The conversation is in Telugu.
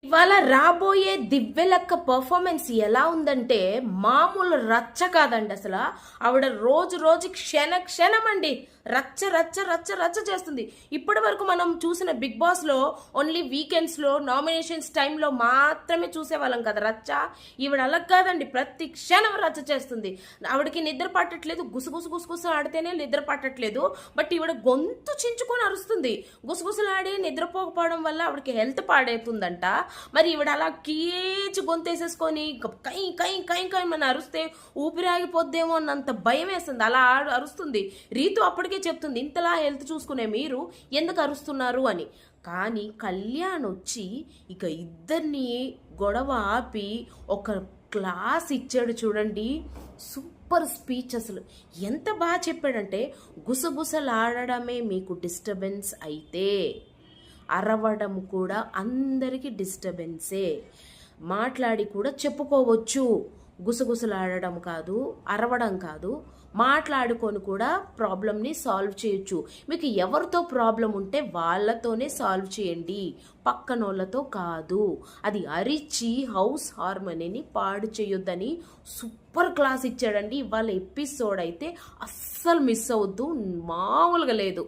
ఇవాళ రాబోయే దివ్యలక్క పర్ఫార్మెన్స్ ఎలా ఉందంటే మామూలు రచ్చ కాదండి అసలు. ఆవిడ రోజు రోజు క్షణ క్షణం అండి రచ్చ రచ్చ రచ్చ రచ్చ చేస్తుంది. ఇప్పటి వరకు మనం చూసిన బిగ్ బాస్లో ఓన్లీ వీకెండ్స్లో నామినేషన్స్ టైంలో మాత్రమే చూసేవాళ్ళం కదా రచ్చ. ఈవిడ అలా కాదండి, ప్రతి క్షణం రచ్చ చేస్తుంది. ఆవిడకి నిద్ర పట్టట్లేదు, గుసగుసు గుసగుసు ఆడితేనే నిద్ర పట్టట్లేదు. బట్ ఈవిడ గొంతు చించుకొని అరుస్తుంది. గుసగుసలాడి నిద్రపోకపోవడం వల్ల ఆవిడకి హెల్త్ పాడవుతుందంట. మరి ఈవిడ అలా కీచి గొంతేసేసుకొని కై కై కై కై మన అరుస్తే ఊపిరాగిపోద్దేమో అన్నంత భయం వేస్తుంది. అలా అరుస్తుంది. రీతు అప్పటికే చెప్తుంది, ఇంతలా హెల్త్ చూసుకునే మీరు ఎందుకు అరుస్తున్నారు అని. కానీ కళ్యాణ్ వచ్చి ఇక ఇద్దరిని గొడవ ఆపి ఒక క్లాస్ ఇచ్చాడు చూడండి. సూపర్ స్పీచ్ అసలు. ఎంత బాగా చెప్పాడంటే, గుసగుసలాడడమే మీకు డిస్టర్బెన్స్ అయితే అరవడం కూడా అందరికీ డిస్టర్బెన్సే. మాట్లాడి కూడా చెప్పుకోవచ్చు. గుసగుసలాడడం కాదు, అరవడం కాదు, మాట్లాడుకొని కూడా ప్రాబ్లమ్ని సాల్వ్ చేయొచ్చు. మీకు ఎవరితో ప్రాబ్లం ఉంటే వాళ్ళతోనే సాల్వ్ చేయండి, పక్కనోళ్ళతో కాదు. అది అరిచి హౌస్ హార్మనీని పాడు చేయొద్దని సూపర్ క్లాస్ ఇచ్చాడండి. ఇవాళ ఎపిసోడ్ అయితే అస్సలు మిస్ అవద్దు, మామూలుగా లేదు.